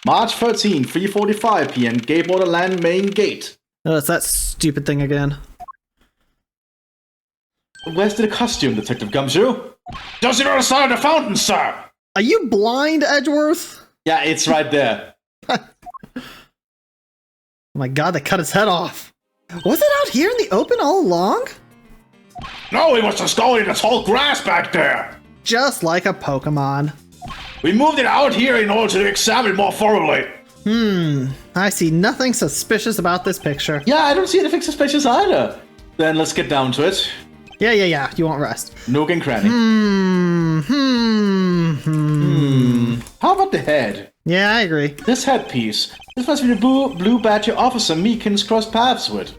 March 13, 3:45 p.m. Gatewater Land main gate. Oh, it's that stupid thing again. Where's the costume, Detective Gumshoe? Just the other side of the fountain, sir! Are you blind, Edgeworth? Yeah, it's right there. Oh my god, they cut his head off. Was it out here in the open all along? No, he was just going in the tall grass back there! Just like a Pokemon. We moved it out here in order to examine it more thoroughly. I see nothing suspicious about this picture. Yeah, I don't see anything suspicious either. Then let's get down to it. Yeah, you won't rest. Nook and cranny. How about the head? Yeah, I agree. This headpiece. This must be the blue badger officer Meekins crossed paths with.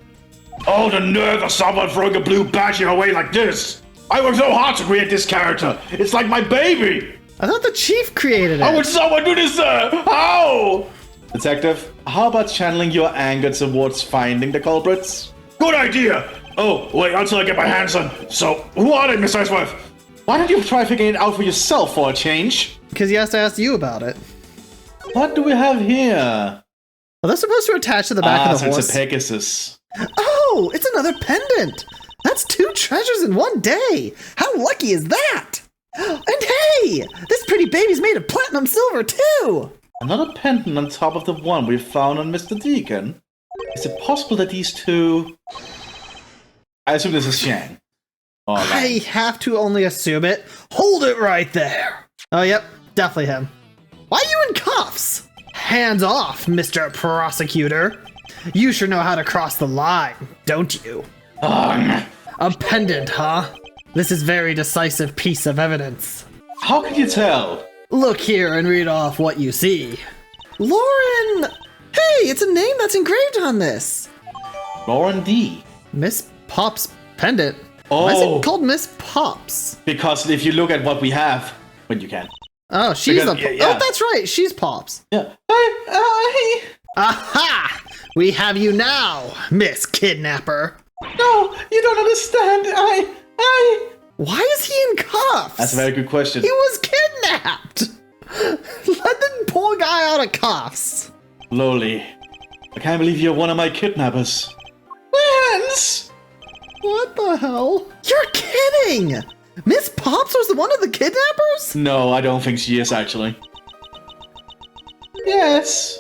Oh, the nerve of someone throwing a blue badger away like this! I worked so hard to create this character. It's like my baby. I thought the chief created it. How would someone do this, sir? How? Detective, how about channeling your anger towards finding the culprits? Good idea. Oh, wait until I get my hands on. So, who are they, Mr. Edgeworth? Why don't you try figuring it out for yourself for a change? Because he has to ask you about it. What do we have here? Well, they're supposed to attach to the back of the horse. It's a Pegasus. Oh, it's another pendant. That's 2 treasures in one day. How lucky is that? And hey, this pretty baby's made of platinum silver too. Another pendant on top of the one we found on Mr. Deacon. Is it possible that these two... I assume this is Shang. Oh, I have to only assume it. Hold it right there. Oh, yep, definitely him. Why are you in cuffs? Hands off, Mr. Prosecutor. You sure know how to cross the line, don't you? A pendant, huh? This is very decisive piece of evidence. How can you tell? Look here and read off what you see. Lauren! Hey, it's a name that's engraved on this. Lauren D. Miss Pop's pendant. Oh. Why is it called Miss Pop's? Because if you look at what we have, when you can. Oh, she's because, a... Oh, that's right. She's Pops. Yeah. Aha! We have you now, Miss Kidnapper. No, you don't understand. Why is he in cuffs? That's a very good question. He was kidnapped. Let the poor guy out of cuffs. Loli, I can't believe you're one of my kidnappers. Lance! What the hell? You're kidding! Miss Pops was one of the kidnappers? No, I don't think she is, actually. Yes.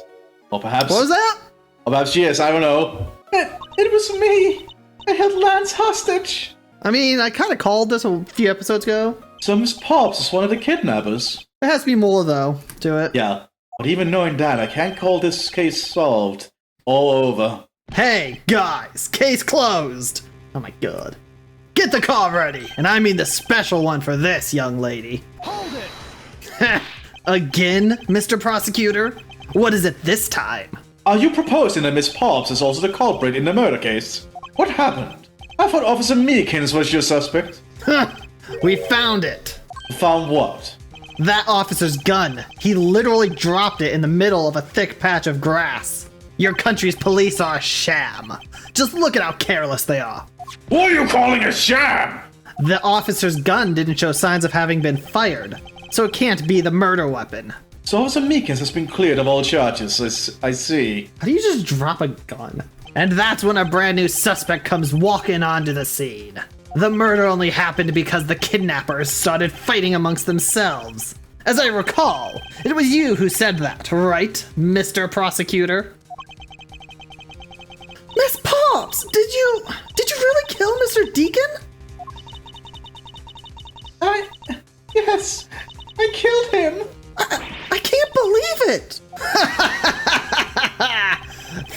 Or perhaps... What was that? Or perhaps she is, I don't know. It was me. I held Lance hostage. I mean, I kind of called this a few episodes ago. So Miss Pops is one of the kidnappers. There has to be more, though, to it. Yeah, but even knowing that, I can't call this case solved. All over. Hey, guys, case closed. Oh my god. Get the car ready, and I mean the special one for this young lady. Hold it! Again, Mr. Prosecutor? What is it this time? Are you proposing that Miss Pops is also the culprit in the murder case? What happened? I thought Officer Meekins was your suspect. We found it. Found what? That officer's gun. He literally dropped it in the middle of a thick patch of grass. Your country's police are a sham. Just look at how careless they are. What are you calling a sham? The officer's gun didn't show signs of having been fired, so it can't be the murder weapon. So Officer Meekins has been cleared of all charges, I see. How do you just drop a gun? And that's when a brand new suspect comes walking onto the scene. The murder only happened because the kidnappers started fighting amongst themselves. As I recall, it was you who said that, right, Mr. Prosecutor? Miss Pops, did you really kill Mr. Deacon? Yes, I killed him. I can't believe it!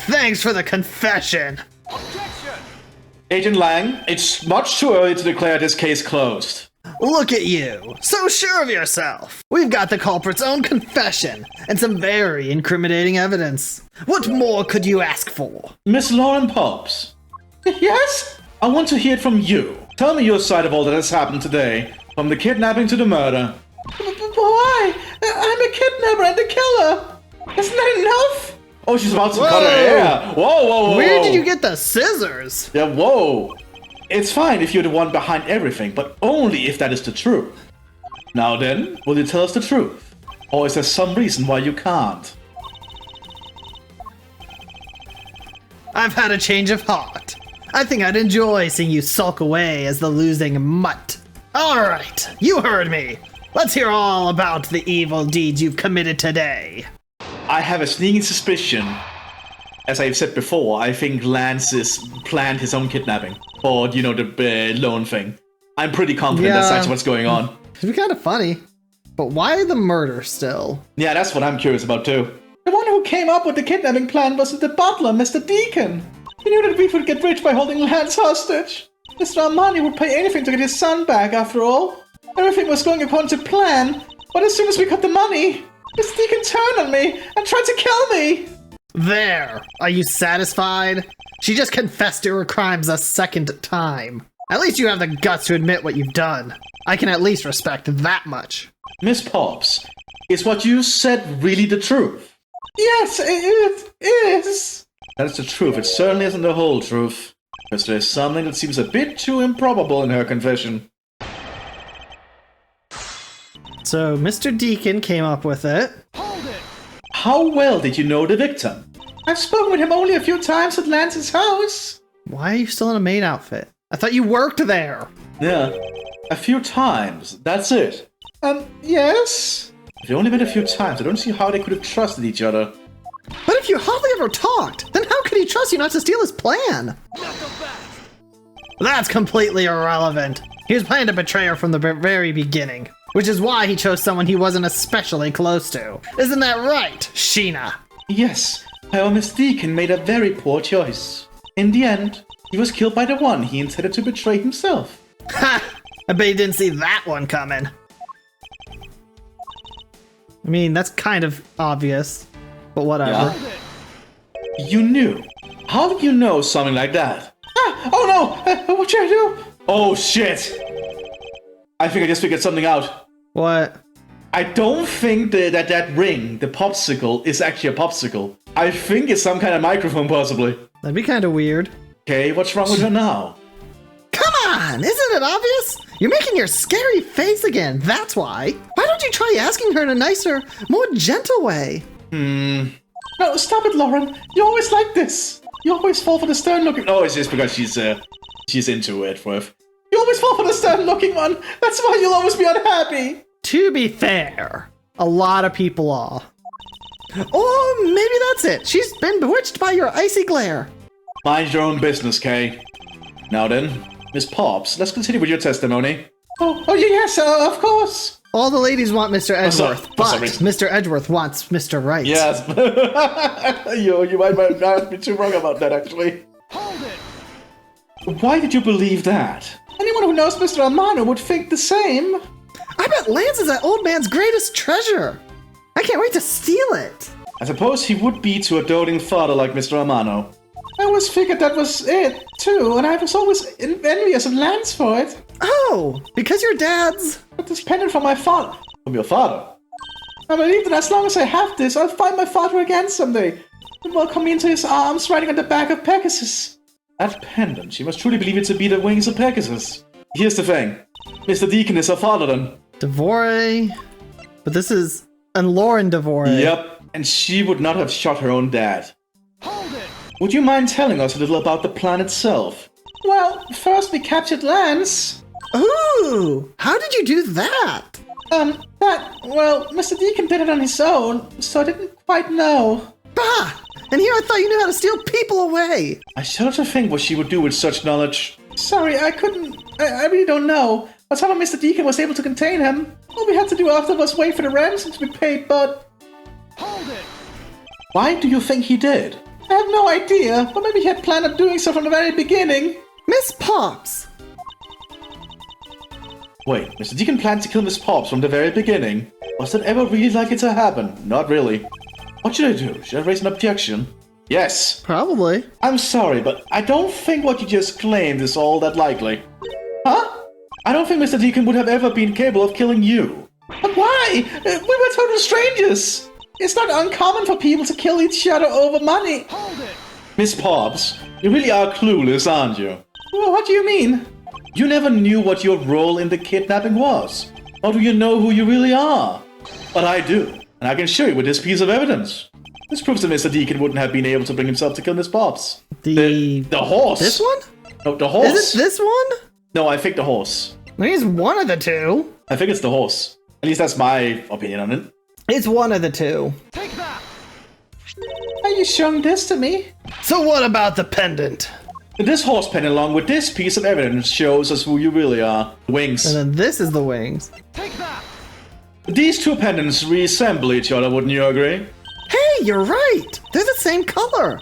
Thanks for the confession. Objection! Agent Lang, it's much too early to declare this case closed. Look at you, so sure of yourself. We've got the culprit's own confession and some very incriminating evidence. What more could you ask for? Miss Lauren Pops. Yes? I want to hear it from you. Tell me your side of all that has happened today, from the kidnapping to the murder. Why? I'm a kidnapper and a killer. Isn't that enough? Oh, she's about to cut her hair. Whoa. Where did you get the scissors? Yeah, whoa. It's fine if you're the one behind everything, but only if that is the truth. Now then, will you tell us the truth? Or is there some reason why you can't? I've had a change of heart. I think I'd enjoy seeing you sulk away as the losing mutt. Alright, you heard me. Let's hear all about the evil deeds you've committed today. I have a sneaking suspicion. As I've said before, I think Lance has planned his own kidnapping. Or, you know, the loan thing. I'm pretty confident that's actually what's going on. It'd be kind of funny. But why the murder still? Yeah, that's what I'm curious about too. The one who came up with the kidnapping plan was the butler, Mr. Deacon. He knew that we would get rich by holding Lance hostage. Mr. Armani would pay anything to get his son back, after all. Everything was going according to plan, but as soon as we got the money, Mr. Deacon turned on me and tried to kill me. There! Are you satisfied? She just confessed to her crimes a second time. At least you have the guts to admit what you've done. I can at least respect that much. Miss Pops, is what you said really the truth? Yes, it is. That is the truth. It certainly isn't the whole truth. Because there's something that seems a bit too improbable in her confession. So, Mr. Deacon came up with it. Hold it! How well did you know the victim? I've spoken with him only a few times at Lance's house. Why are you still in a maid outfit? I thought you worked there. Yeah, a few times. That's it. Yes? If they only met a few times, I don't see how they could have trusted each other. But if you hardly ever talked, then how could he trust you not to steal his plan? That's completely irrelevant. He was planning to betray her from the very beginning, which is why he chose someone he wasn't especially close to. Isn't that right, Sheena? Yes, our Miss Deacon made a very poor choice. In the end, he was killed by the one he intended to betray himself. Ha! I bet you didn't see that one coming. I mean, that's kind of obvious, but whatever. Yeah. You knew. How did you know something like that? Ah! Oh no! What should I do? Oh shit! I think I just figured something out. What? I don't think that ring, the popsicle, is actually a popsicle. I think it's some kind of microphone, possibly. That'd be kind of weird. Okay, what's wrong with her now? Come on! Isn't it obvious? You're making your scary face again, that's why. Why don't you try asking her in a nicer, more gentle way? No, stop it, Lauren. You always like this. You always fall for the stern-looking... Oh, it's just because she's into Edgeworth. You always fall for the stern-looking one. That's why you'll always be unhappy. To be fair, a lot of people are. Oh, maybe that's it. She's been bewitched by your icy glare. Mind your own business, Kay. Now then, Miss Pops, let's continue with your testimony. Oh yes, of course. All the ladies want Mr. Edgeworth, but sorry. Mr. Edgeworth wants Mr. Right. Yes. you might not be too wrong about that, actually. Hold it! Why did you believe that? Anyone who knows Mr. Amano would think the same. I bet Lance is that old man's greatest treasure. I can't wait to steal it. I suppose he would be to a doting father like Mr. Amano. I always figured that was it, too, and I was always envious of Lance for it. Oh, because your dad's... But this pendant from my father. From your father? I believe that as long as I have this, I'll find my father again someday. And welcome me into his arms riding on the back of Pegasus. That pendant, she must truly believe it to be the wings of Pegasus. Here's the thing. Mr. Deacon is her father then. Devore... But this is... And Lauren Devore. Yep, and she would not have shot her own dad. Hold it! Would you mind telling us a little about the plan itself? Well, first we captured Lance. Ooh! How did you do that? Well, Mr. Deacon did it on his own, so I didn't quite know. Bah! And here I thought you knew how to steal people away! I shudder to think what she would do with such knowledge. Sorry, I couldn't... I really don't know. But somehow Mr. Deacon was able to contain him. All we had to do after was wait for the ransom to be paid, but... Hold it! Why do you think he did? I have no idea, but maybe he had planned on doing so from the very beginning. Miss Pops! Wait, Mr. Deacon planned to kill Miss Pops from the very beginning? Was that ever really likely to happen? Not really. What should I do? Should I raise an objection? Yes. Probably. I'm sorry, but I don't think what you just claimed is all that likely. Huh? I don't think Mr. Deacon would have ever been capable of killing you. But why? We were total strangers. It's not uncommon for people to kill each other over money. Hold it! Miss Pops, you really are clueless, aren't you? Well, what do you mean? You never knew what your role in the kidnapping was. Or do you know who you really are? But I do, and I can show you with this piece of evidence. This proves that Mr. Deacon wouldn't have been able to bring himself to kill Miss Pops. The horse. This one? No, the horse. Is it this one? No, I think the horse. I think it's one of the two. I think it's the horse. At least that's my opinion on it. It's one of the two. Take that! Are you showing this to me? So what about the pendant? This horse pen, along with this piece of evidence, shows us who you really are. Wings. And then this is the wings. Take that! These two pendants resemble each other, wouldn't you agree? Hey, you're right. They're the same color.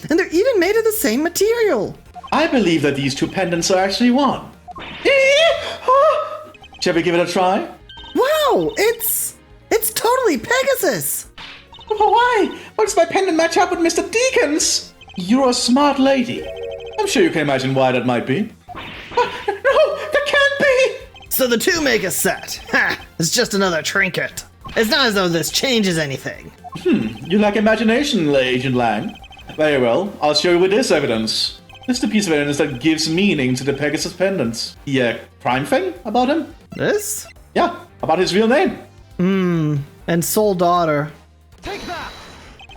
And they're even made of the same material. I believe that these two pendants are actually one. Shall we give it a try? Wow, it's totally Pegasus. Why? Why does my pendant match up with Mr. Deacon's? You're a smart lady. I'm sure you can imagine why that might be. No, that can't be! So the two make a set. Ha! It's just another trinket. It's not as though this changes anything. You lack imagination, Agent Lang. Very well, I'll show you with this evidence. This is the piece of evidence that gives meaning to the Pegasus pendants. The crime thing about him? This? Yeah, about his real name. And sole daughter. Take that!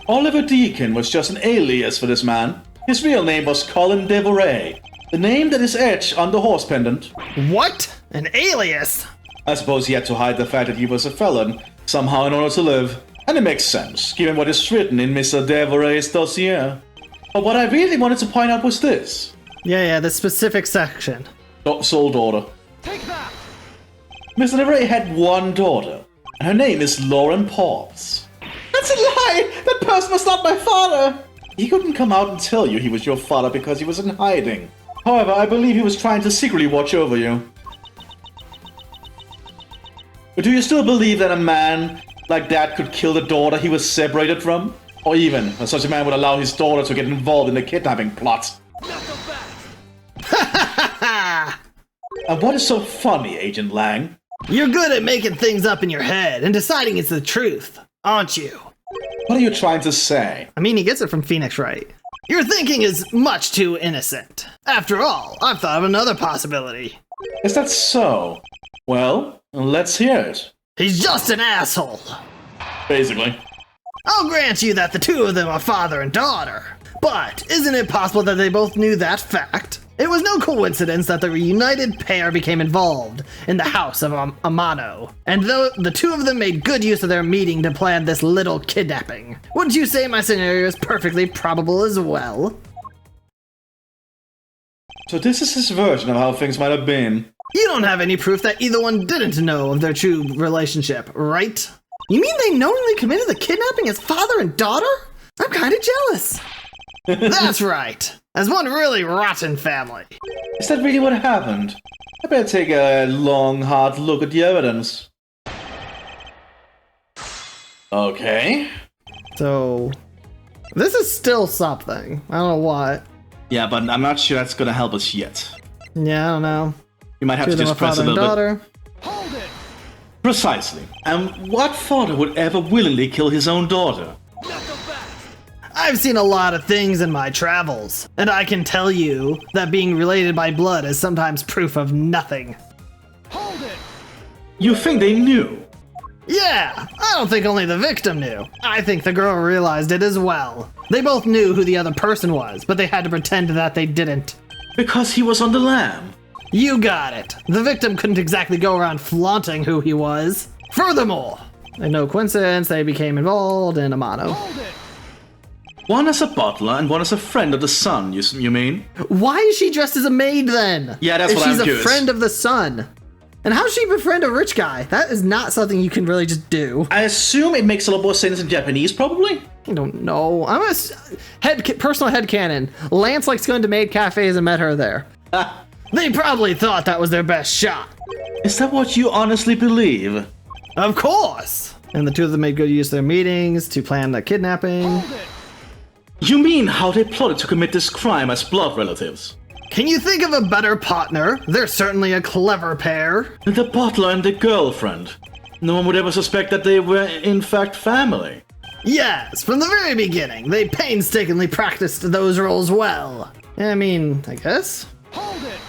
Oliver Deacon was just an alias for this man. His real name was Colin Devoray, the name that is etched on the horse pendant. What? An alias? I suppose he had to hide the fact that he was a felon, somehow in order to live. And it makes sense, given what is written in Mr. Devoray's dossier. But what I really wanted to point out was this. Yeah, the specific section. Sole daughter. Take that! Mr. Devoray had one daughter, and her name is Lauren Potts. That's a lie! That person was not my father! He couldn't come out and tell you he was your father because he was in hiding. However, I believe he was trying to secretly watch over you. But do you still believe that a man like that could kill the daughter he was separated from? Or even that such a man would allow his daughter to get involved in the kidnapping plot? And what is so funny, Agent Lang? You're good at making things up in your head and deciding it's the truth, aren't you? What are you trying to say? I mean, he gets it from Phoenix, right? Your thinking is much too innocent. After all, I've thought of another possibility. Is that so? Well, let's hear it. He's just an asshole. Basically. I'll grant you that the two of them are father and daughter. But isn't it possible that they both knew that fact? It was no coincidence that the reunited pair became involved in the house of Amano. And though the two of them made good use of their meeting to plan this little kidnapping, wouldn't you say my scenario is perfectly probable as well? So this is his version of how things might have been. You don't have any proof that either one didn't know of their true relationship, right? You mean they knowingly committed the kidnapping as father and daughter? I'm kinda jealous. That's right. As one really rotten family. Is that really what happened? I better take a long, hard look at the evidence. Okay. So, this is still something. I don't know what. Yeah, but I'm not sure that's gonna help us yet. Yeah, I don't know. You might have to Two of them just are press a father and little bit. daughter. Hold it! Precisely. And what father would ever willingly kill his own daughter? I've seen a lot of things in my travels, and I can tell you that being related by blood is sometimes proof of nothing. Hold it! You think they knew? Yeah, I don't think only the victim knew. I think the girl realized it as well. They both knew who the other person was, but they had to pretend that they didn't. Because he was on the lam. You got it. The victim couldn't exactly go around flaunting who he was. Furthermore, and no coincidence, they became involved in Amano. Hold it! One as a butler and one as a friend of the sun, you mean? Why is she dressed as a maid then? Yeah, that's if what I'm she's a curious. friend of the sun. And how does she befriend a rich guy? That is not something you can really just do. I assume it makes a lot more sense in Japanese, probably? I don't know. I'm a personal headcanon. Lance likes going to maid cafes and met her there. They probably thought that was their best shot. Is that what you honestly believe? Of course. And the two of them made good use of their meetings to plan the kidnapping. Hold it! You mean how they plotted to commit this crime as blood relatives? Can you think of a better partner? They're certainly a clever pair. The butler and the girlfriend. No one would ever suspect that they were in fact family. Yes, from the very beginning, they painstakingly practiced those roles well. I mean, I guess. Hold it!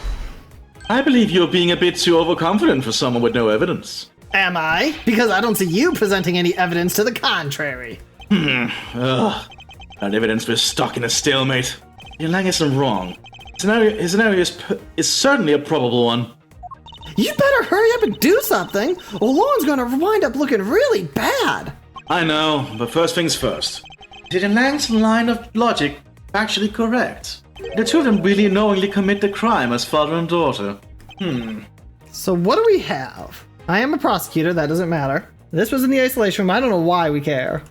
I believe you're being a bit too overconfident for someone with no evidence. Am I? Because I don't see you presenting any evidence to the contrary. Ugh. That evidence we're stuck in a stalemate. Lang isn't wrong. His scenario is certainly a probable one. You better hurry up and do something, or Lauren's gonna wind up looking really bad. I know, but first things first. Did Lang's line of logic actually correct? The two of them really knowingly commit the crime as father and daughter. So what do we have? I am a prosecutor, that doesn't matter. This was in the isolation room, I don't know why we care.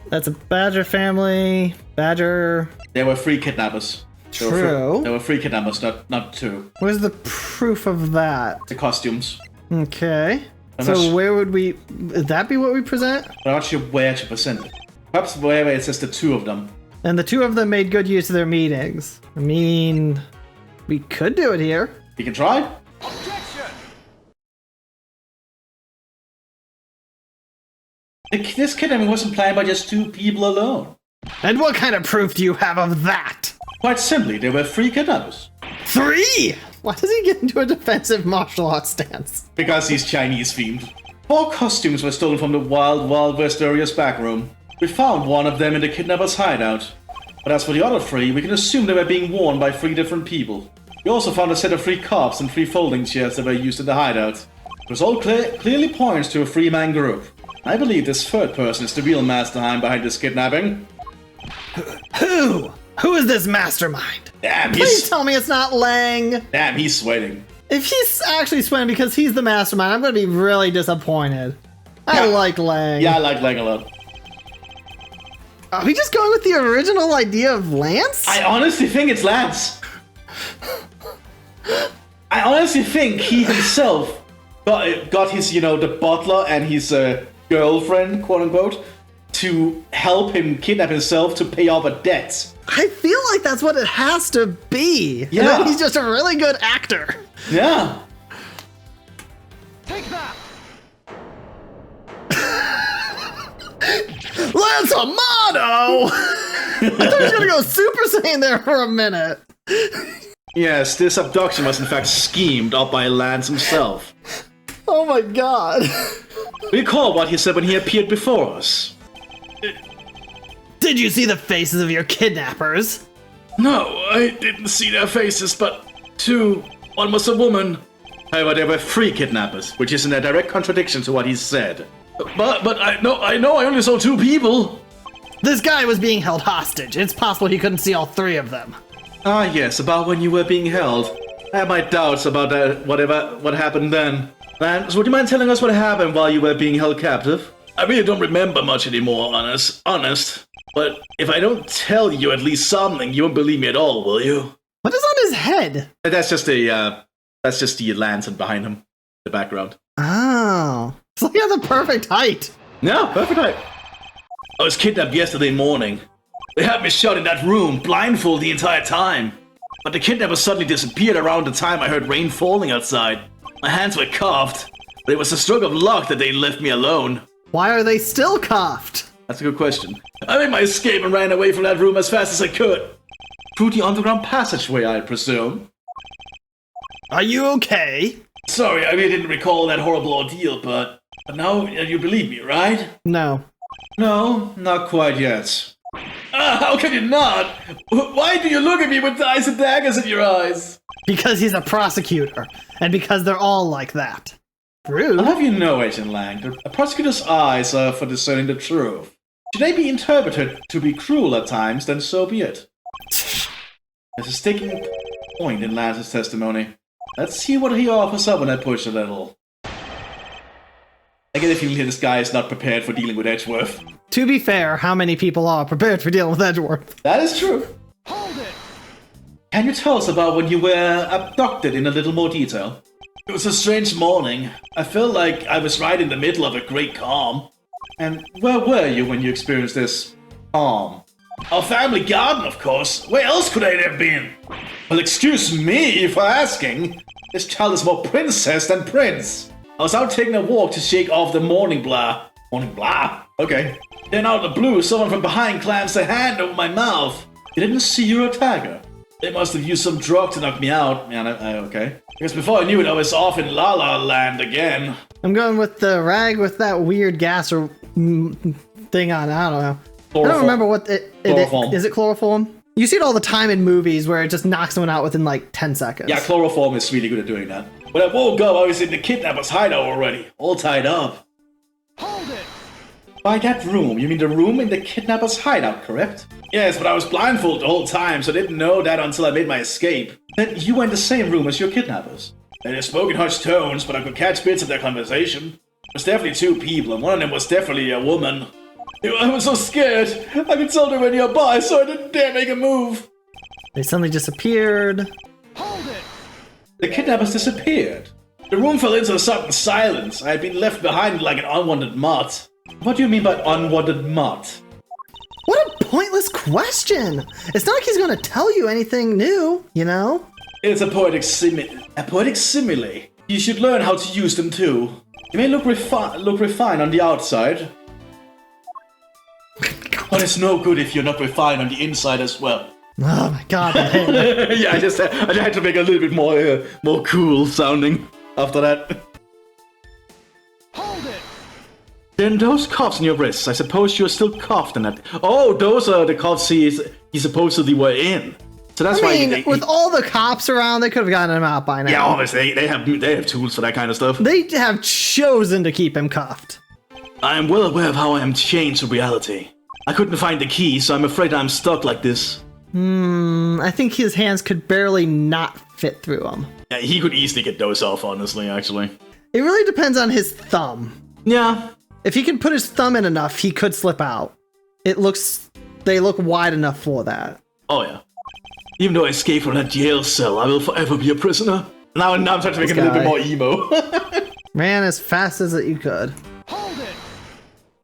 That's a Badger family, Badger... There were 3 kidnappers. True. There were 3 kidnappers, not 2. Where's the proof of that? The costumes. Okay. I'm So not where would would that be what we present? I'm not sure where to present it. Perhaps wherever it says the 2 of them. And the 2 of them made good use of their meetings. I mean, we could do it here. You can try. Objection! This kidnapping wasn't planned by just 2 people alone. And what kind of proof do you have of that? Quite simply, there were 3 kidnappers. 3? Why does he get into a defensive martial arts stance? Because he's Chinese themed. 4 costumes were stolen from the Wild Wild West area's back room. We found one of them in the kidnapper's hideout. But as for the other 3, we can assume they were being worn by 3 different people. We also found a set of 3 cups and 3 folding chairs that were used in the hideout. It was all clearly points to a 3-man group. I believe this 3rd person is the real mastermind behind this kidnapping. Who? Who is this mastermind? Damn, Please tell me it's not Lang. Damn, he's sweating. If he's actually sweating because he's the mastermind, I'm going to be really disappointed. I like Lang. Yeah, I like Lang a lot. Are we just going with the original idea of Lance? I honestly think it's Lance. I honestly think he himself got his, the butler and his girlfriend, quote unquote, to help him kidnap himself to pay off a debt. I feel like that's what it has to be. Yeah. And then he's just a really good actor. Yeah. Take that! Lance Amato! I thought he was gonna go Super Saiyan there for a minute. Yes, this abduction was in fact schemed up by Lance himself. Oh my god. Recall what he said when he appeared before us. Did you see the faces of your kidnappers? No, I didn't see their faces, but 2. One was a woman. However, there were 3 kidnappers, which is in a direct contradiction to what he said. But I know I only saw 2 people. This guy was being held hostage. It's possible he couldn't see all 3 of them. Ah, yes, about when you were being held. I have my doubts about what happened then. Lance, would you mind telling us what happened while you were being held captive? I really don't remember much anymore, honest. But if I don't tell you at least something, you won't believe me at all, will you? What is on his head? That's just the lantern behind him, the background. Oh. It's like he has a perfect height. No, perfect height. I was kidnapped yesterday morning. They had me shut in that room, blindfolded the entire time. But the kidnapper suddenly disappeared around the time I heard rain falling outside. My hands were cuffed, but it was a stroke of luck that they left me alone. Why are they still cuffed? That's a good question. I made my escape and ran away from that room as fast as I could. Through the underground passageway, I presume. Are you okay? Sorry, I really didn't recall that horrible ordeal, but now you believe me, right? No. No, not quite yet. How can you not? Why do you look at me with eyes and daggers in your eyes? Because he's a prosecutor, and because they're all like that. Rude. I'll have you know, Agent Lang, a prosecutor's eyes are for discerning the truth. Should they be interpreted to be cruel at times, then so be it. There's a sticking point in Lance's testimony. Let's see what he offers up when I push a little. I get a feeling here this guy is not prepared for dealing with Edgeworth. To be fair, how many people are prepared for dealing with Edgeworth? That is true. Hold it! Can you tell us about when you were abducted in a little more detail? It was a strange morning. I felt like I was right in the middle of a great calm. And where were you when you experienced this calm? Our family garden, of course. Where else could I have been? Well, excuse me for asking. This child is more princess than prince. I was out taking a walk to shake off the morning blah. Morning blah? Okay. Then out of the blue, someone from behind clams a hand over my mouth. You didn't see your attacker. They must have used some drug to knock me out. Man, okay. Because before I knew it, I was off in La La Land again. I'm going with the rag with that weird gas or thing on. I don't know. I don't remember what Chloroform. is it chloroform? You see it all the time in movies where it just knocks someone out within like 10 seconds. Yeah, chloroform is really good at doing that. When I woke up, I was in the kidnapper's hideout already, all tied up. Hold it! By that room, you mean the room in the kidnapper's hideout, correct? Yes, but I was blindfolded the whole time, so I didn't know that until I made my escape. Then you were in the same room as your kidnappers. They spoke in hushed tones, but I could catch bits of their conversation. There was definitely two people, and one of them was definitely a woman. I was so scared. I could tell they were nearby, so I didn't dare make a move. They suddenly disappeared. Hold it! The kidnappers disappeared. The room fell into a sudden silence. I had been left behind like an unwanted mutt. What do you mean by unwanted mutt? What a pointless question! It's not like he's gonna tell you anything new, you know? It's a poetic simile. You should learn how to use them too. You may look refined on the outside, but it's no good if you're not refined on the inside as well. Oh my god, Yeah, I had to make it a little bit more cool sounding after that. Hold it! Then those cuffs on your wrists, I suppose you're still cuffed in that. Oh, those are the cuffs he supposedly were in. So that's I why mean, with all the cops around, they could have gotten him out by now. yeah, obviously they have tools for that kind of stuff. They have chosen to keep him cuffed. I am well aware of how I am chained to reality. I couldn't find the key, so I'm afraid I'm stuck like this. I think his hands could barely not fit through them. Yeah, he could easily get those off, honestly, actually. It really depends on his thumb. Yeah. If he can put his thumb in enough, he could slip out. They look wide enough for that. Oh, yeah. Even though I escaped from that jail cell, I will forever be a prisoner. Now I'm trying to make it a little bit more emo. Ran as fast as you could. Hold it!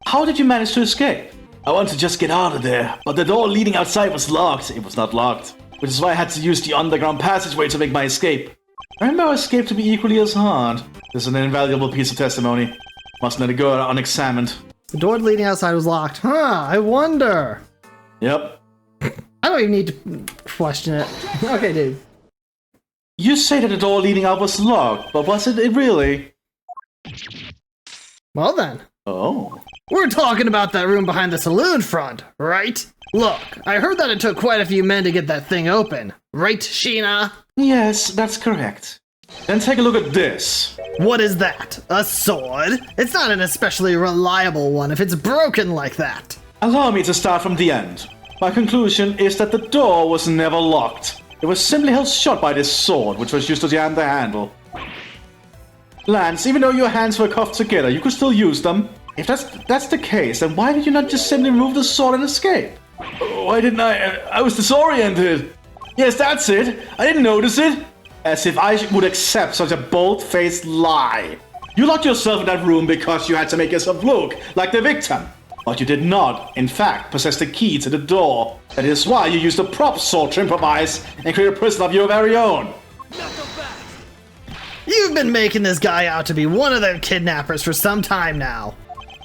How did you manage to escape? I wanted to just get out of there, but the door leading outside was locked. It was not locked, which is why I had to use the underground passageway to make my escape. Remember, our escape to be equally as hard. This is an invaluable piece of testimony. Must let it go unexamined. The door leading outside was locked. Huh, I wonder. Yep. I don't even need to question it. Okay, dude. You say that the door leading out was locked, but was it really? Well then. Oh. We're talking about that room behind the saloon front, right? Look, I heard that it took quite a few men to get that thing open. Right, Sheena? Yes, that's correct. Then take a look at this. What is that? A sword? It's not an especially reliable one if it's broken like that. Allow me to start from the end. My conclusion is that the door was never locked. It was simply held shut by this sword, which was used to jam the handle. Lance, even though your hands were cuffed together, you could still use them. If that's the case, then why did you not just simply remove the sword and escape? Why didn't I? I was disoriented. Yes, that's it. I didn't notice it. As if I would accept such a bold-faced lie. You locked yourself in that room because you had to make yourself look like the victim. But you did not, in fact, possess the key to the door. That is why you used a prop sword to improvise and create a prison of your very own. You've been making this guy out to be one of them kidnappers for some time now.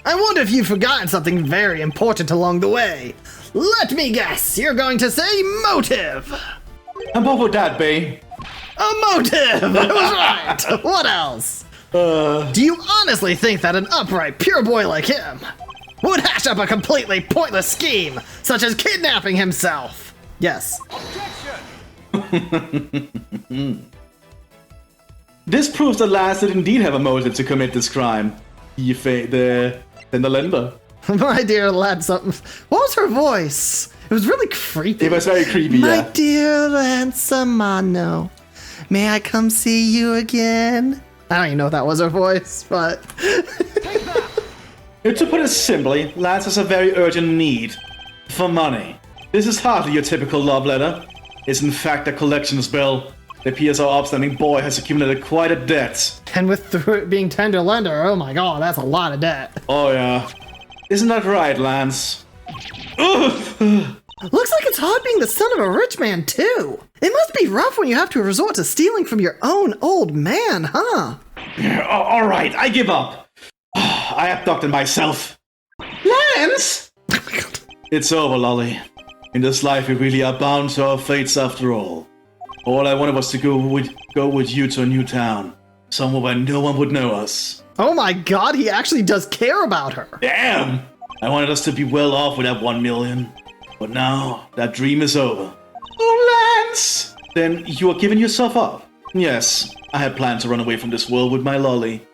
I wonder if you've forgotten something very important along the way. Let me guess, you're going to say motive. And what would that be? A motive! I was right! What else? Do you honestly think that an upright, pure boy like him would hash up a completely pointless scheme, such as kidnapping himself? Yes. Objection! This proves that Lance did indeed have a motive to commit this crime. The lender. My dear lad, something. What was her voice? It was really creepy. It was very creepy, My yeah. dear Lansamano, may I come see you again? I don't even know if that was her voice, but... Take that! To put it simply, Lance has a very urgent need for money. This is hardly your typical love letter. It's in fact a collections bill. It appears our upstanding boy has accumulated quite a debt. And with being tender lender, oh my god, that's a lot of debt. Oh yeah. Isn't that right, Lance? Looks like it's hard being the son of a rich man, too. It must be rough when you have to resort to stealing from your own old man, huh? Alright, I give up. I abducted myself. Lance! It's over, Lolly. In this life, we really are bound to our fates after all. All I wanted was to go with you to a new town. Somewhere where no one would know us. Oh my god, he actually does care about her. Damn! I wanted us to be well off with that 1 million. But now, that dream is over. Oh, Lance! Then you are giving yourself up? Yes, I had planned to run away from this world with my lolly.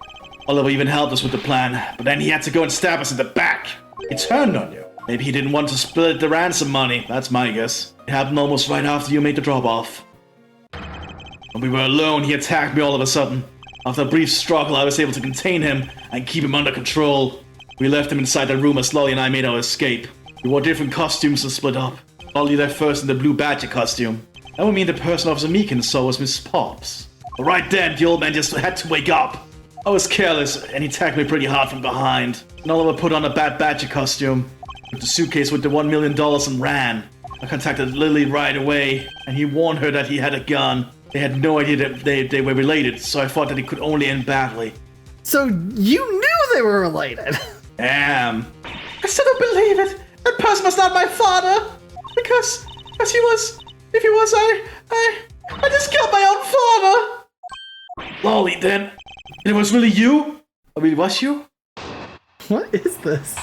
Oliver even helped us with the plan, but then he had to go and stab us in the back. He turned on you. Maybe he didn't want to split the ransom money, that's my guess. It happened almost right after you made the drop-off. When we were alone, he attacked me all of a sudden. After a brief struggle, I was able to contain him and keep him under control. We left him inside the room as Lolly and I made our escape. We wore different costumes to split up. Lolly left first in the blue badger costume. That would mean the person Officer Meekin saw was Miss Pops. But right then, the old man just had to wake up. I was careless, and he attacked me pretty hard from behind. And Oliver put on a bad badger costume, took the suitcase with the $1 million and ran. I contacted Lily right away, and he warned her that he had a gun. They had no idea that they were related, so I thought that it could only end badly. So you knew they were related? Damn. I still don't believe it. That person was not my father. Because he was... If he was, I just killed my own father. Lolly, then. It was really you? I mean, was you? What is this?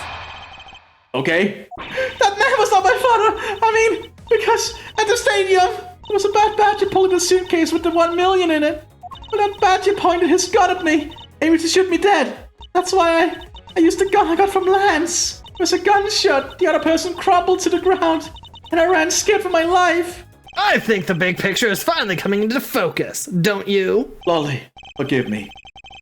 Okay. That man was not my father. I mean, because at the stadium, there was a bad badger pulling a suitcase with the 1 million in it. But that badger pointed his gun at me, aiming to shoot me dead. That's why I used the gun I got from Lance. It was a gunshot. The other person crumpled to the ground, and I ran scared for my life. I think the big picture is finally coming into focus, don't you? Lolly, forgive me.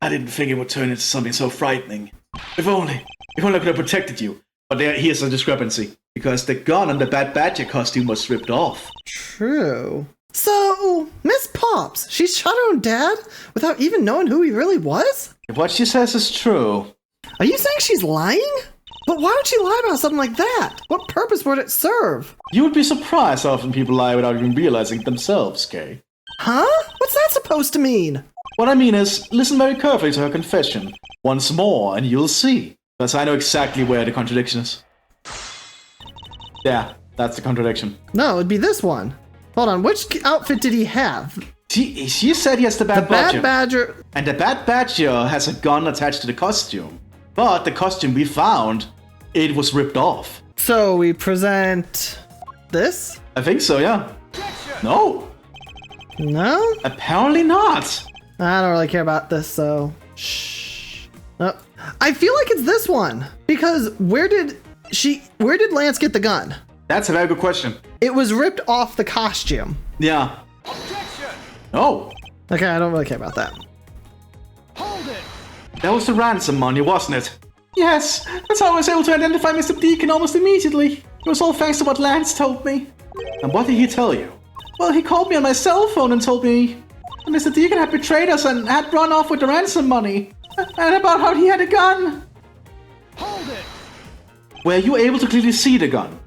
I didn't think it would turn into something so frightening. If only I could have protected you. But here's a discrepancy. Because the gun and the bad badger costume was ripped off. True. So, Miss Pops, she shot her own dad without even knowing who he really was? If what she says is true. Are you saying she's lying? But why would she lie about something like that? What purpose would it serve? You would be surprised how often people lie without even realizing it themselves, Kay. Huh? What's that supposed to mean? What I mean is, listen very carefully to her confession. Once more, and you'll see. Because I know exactly where the contradiction is. Yeah, that's the contradiction. No, it'd be this one. Hold on, which outfit did he have? She said he has the bad badger. Bad badger. And the bad badger has a gun attached to the costume. But the costume we found, it was ripped off. So we present this? I think so, yeah. No, No? apparently not. I don't really care about this, so shh. Oh. I feel like it's this one because where did Lance get the gun? That's a very good question. It was ripped off the costume. Yeah. Objection! No, Okay, I don't really care about that. Hold it! that was the ransom money, wasn't it? Yes, that's how I was able to identify Mr. Deacon almost immediately. It was all thanks to what Lance told me. And what did he tell you? Well, he called me on my cell phone and told me that Mr. Deacon had betrayed us and had run off with the ransom money. And about how he had a gun. Hold it! Were you able to clearly see the gun?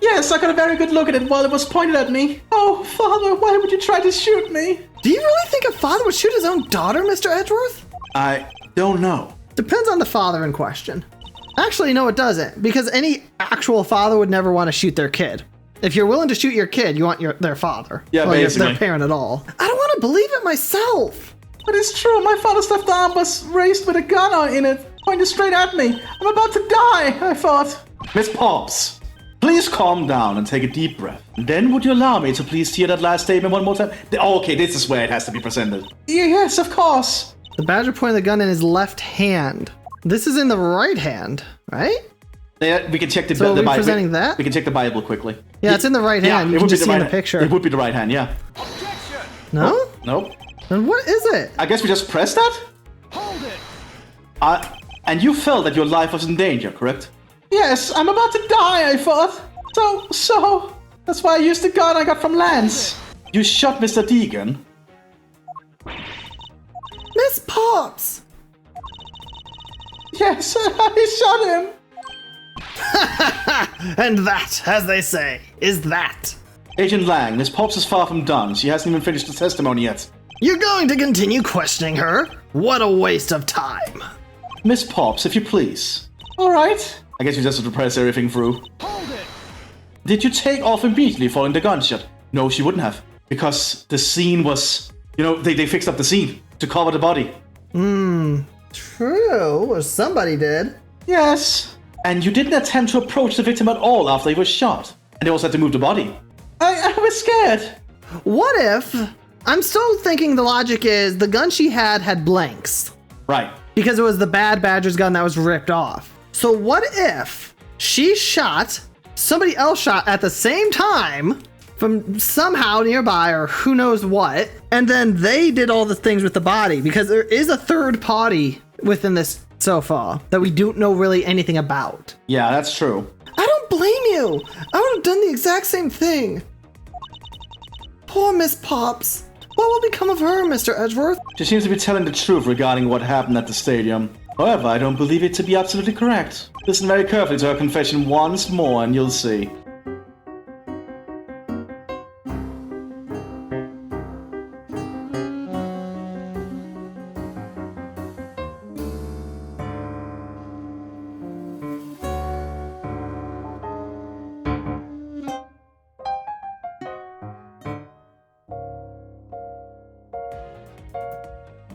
Yes, I got a very good look at it while it was pointed at me. Oh, Father, why would you try to shoot me? Do you really think a father would shoot his own daughter, Mr. Edgeworth? I don't know. Depends on the father in question. Actually, no, it doesn't, because any actual father would never want to shoot their kid. If you're willing to shoot your kid, you want their father. Yeah, well, basically. their parent at all. I don't want to believe it myself. But it's true, my father's left arm was raised with a gun in it, pointed straight at me. I'm about to die, I thought. Miss Pops, please calm down and take a deep breath. And then would you allow me to please hear that last statement one more time? Okay, this is where it has to be presented. Yes, of course. The badger pointed the gun in his left hand. This is in the right hand, right? Yeah, we can check the So are we Bible. presenting that? We can check the Bible quickly. Yeah, it's in the right hand. You it can would be just the see in right the picture. It would be the right hand, yeah. Objection! No? Nope. Then what is it? I guess we just pressed that? Hold it! And you felt that your life was in danger, correct? Yes, I'm about to die, I thought. So, that's why I used the gun I got from Lance. You shot Mr. Deegan? Miss Pops! Yes, I shot him. And that, as they say, is that. Agent Lang, Miss Pops is far from done. She hasn't even finished the testimony yet. You're going to continue questioning her? What a waste of time. Miss Pops, if you please. All right. I guess you just have to press everything through. Hold it! Did you take off immediately following the gunshot? No, she wouldn't have. Because the scene was... they fixed up the scene to cover the body. True, or somebody did. Yes. And you didn't attempt to approach the victim at all after he was shot. And they also had to move the body. I was scared. What if... I'm still thinking the logic is the gun she had blanks. Right. Because it was the Bad Badger's gun that was ripped off. So what if she shot, somebody else shot at the same time from somehow nearby or who knows what, and then they did all the things with the body? Because there is a third party within this so far that we don't know really anything about. Yeah, that's true. I don't blame you. I would have done the exact same thing. Poor Miss Pops. What will become of her, Mr. Edgeworth? She seems to be telling the truth regarding what happened at the stadium. However, I don't believe it to be absolutely correct. Listen very carefully to her confession once more and you'll see.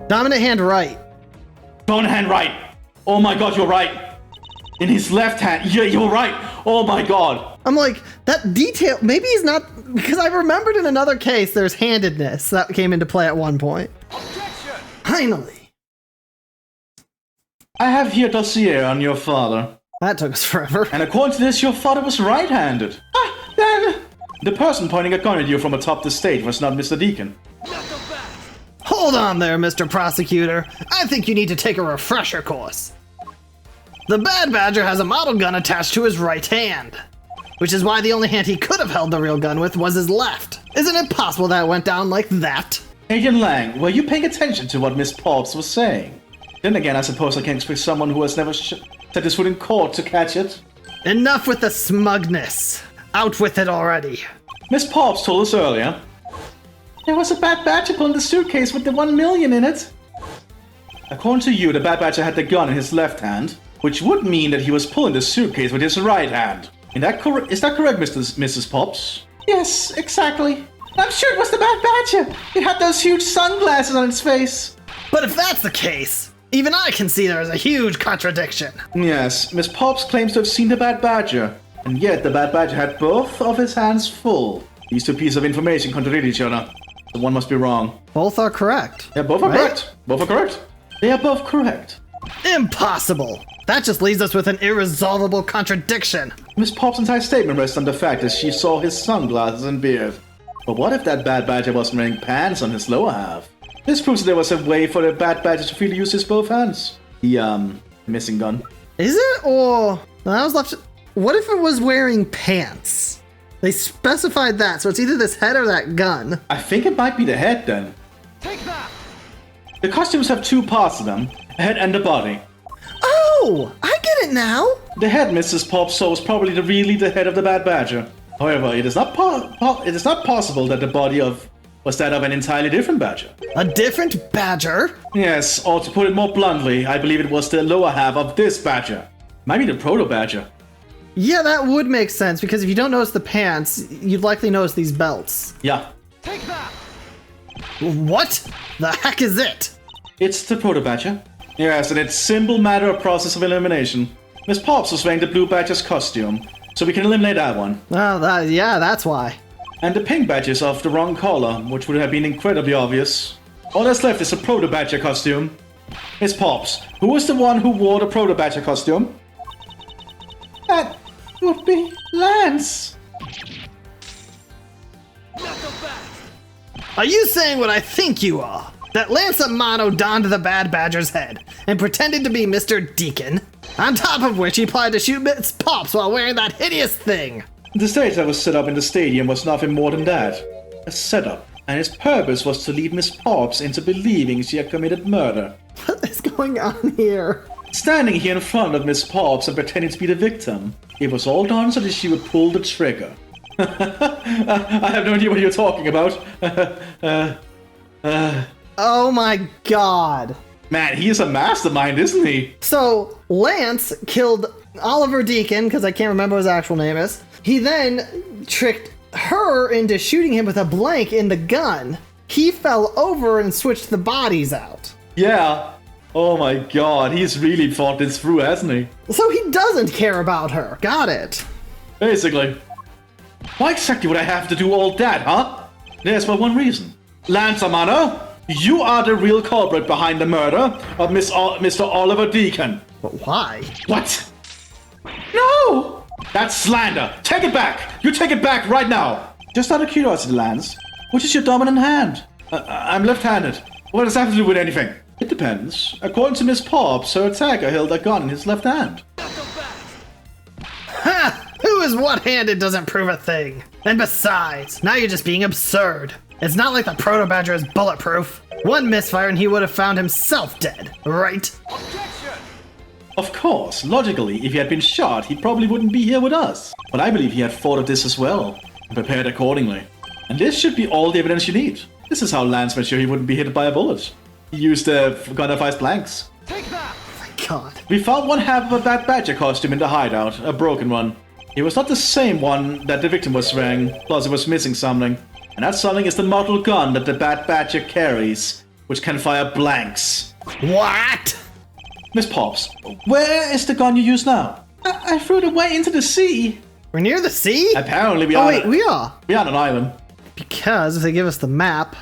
Dominant hand right. Dominant hand right. Oh my god, you're right. In his left hand. Yeah, you're right. Oh my god. I'm like, that detail, maybe he's not, because I remembered in another case there's handedness that came into play at one point. Objection! Finally. I have here a dossier on your father. That took us forever. And according to this, your father was right-handed. Then... The person pointing a gun at you from atop the stage was not Mr. Deacon. Hold on there, Mr. Prosecutor. I think you need to take a refresher course. The Bad Badger has a model gun attached to his right hand, which is why the only hand he could have held the real gun with was his left. Isn't it possible that went down like that? Agent Lang, were you paying attention to what Miss Pops was saying? Then again, I suppose I can expect someone who has never set his foot in court to catch it. Enough with the smugness. Out with it already. Miss Pops told us earlier. There was a Bad Badger pulling the suitcase with the 1 million in it. According to you, the Bad Badger had the gun in his left hand, which would mean that he was pulling the suitcase with his right hand. Is that correct, Mrs. Pops? Yes, exactly. I'm sure it was the Bad Badger. He had those huge sunglasses on his face. But if that's the case, even I can see there is a huge contradiction. Yes, Miss Pops claims to have seen the Bad Badger, and yet the Bad Badger had both of his hands full. These two pieces of information contradict each other. So one must be wrong. Both are correct. Yeah, both are correct. Both are correct. They are both correct. Impossible! That just leaves us with an irresolvable contradiction. Miss Pop's entire statement rests on the fact that she saw his sunglasses and beard. But what if that Bad Badger wasn't wearing pants on his lower half? This proves that there was a way for the Bad Badger to freely use his both hands. The, missing gun. Is it? Or... I was left... What if it was wearing pants? They specified that, so it's either this head or that gun. I think it might be the head then. Take that! The costumes have two parts to them, a head and a body. Oh! I get it now! The head Mrs. Pop saw was probably the head of the Bad Badger. However, it is not possible that the body was that of an entirely different badger. A different badger? Yes, or to put it more bluntly, I believe it was the lower half of this badger. Might be the proto-badger. Yeah, that would make sense, because if you don't notice the pants, you'd likely notice these belts. Yeah. Take that! What the heck is it? It's the proto-badger. Yes, and it's simple matter of process of elimination. Miss Pops was wearing the blue badger's costume, so we can eliminate that one. Oh, yeah, that's why. And the pink badger's of the wrong color, which would have been incredibly obvious. All that's left is a proto-badger costume. Miss Pops, who was the one who wore the proto-badger costume? That would be Lance. Are you saying what I think you are? That Lance Amano donned the Bad Badger's head and pretended to be Mr. Deacon? On top of which he planned to shoot Miss Pops while wearing that hideous thing. The stage that was set up in the stadium was nothing more than that. A setup. And its purpose was to lead Miss Pops into believing she had committed murder. What is going on here? Standing here in front of Miss Pops and pretending to be the victim. It was all done so that she would pull the trigger. I have no idea what you're talking about. Oh my god. Man, he is a mastermind, isn't he? So, Lance killed Oliver Deacon, because I can't remember what his actual name is. He then tricked her into shooting him with a blank in the gun. He fell over and switched the bodies out. Yeah. Oh my god, he's really thought this through, hasn't he? So he doesn't care about her. Got it. Basically. Why exactly would I have to do all that, huh? There's but one reason. Lance Amano, you are the real culprit behind the murder of Mr. Oliver Deacon. But why? What? No! That's slander. Take it back. You take it back right now. Just out of curiosity, Lance, which is your dominant hand? I'm left-handed. What does that have to do with anything? It depends. According to Miss Pops, her attacker held a gun in his left hand. Ha! Who is one-handed doesn't prove a thing. And besides, now you're just being absurd. It's not like the Proto Badger is bulletproof. One misfire and he would have found himself dead, right? Objection! Of course, logically, if he had been shot, he probably wouldn't be here with us. But I believe he had thought of this as well, and prepared accordingly. And this should be all the evidence you need. This is how Lance made sure he wouldn't be hit by a bullet. He used gun of ice blanks. Take that! Oh my god. We found one half of that Badger costume in the hideout, a broken one. It was not the same one that the victim was wearing, plus it was missing something. And that something is the model gun that the Bad Badger carries, which can fire blanks. What? Miss Pops, where is the gun you use now? I threw it away into the sea. We're near the sea? Apparently we Oh are. wait, we are. We are on an island. Because if they give us the map,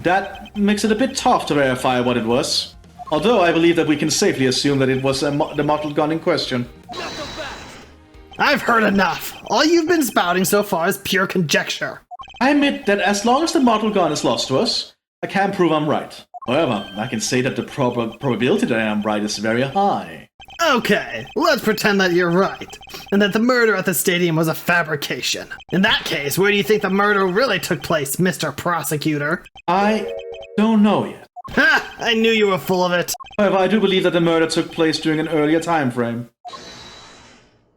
That makes it a bit tough to verify what it was. Although I believe that we can safely assume that it was the model gun in question. I've heard enough. All you've been spouting so far is pure conjecture. I admit that as long as the model gun is lost to us, I can't prove I'm right. However, I can say that the probability that I am right is very high. Okay, let's pretend that you're right, and that the murder at the stadium was a fabrication. In that case, where do you think the murder really took place, Mr. Prosecutor? I don't know yet. Ha! I knew you were full of it. However, I do believe that the murder took place during an earlier time frame.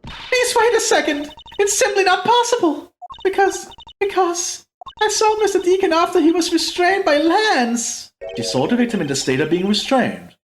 Please wait a second! It's simply not possible! Because I saw Mr. Deacon after he was restrained by Lance. She saw the victim in the state of being restrained.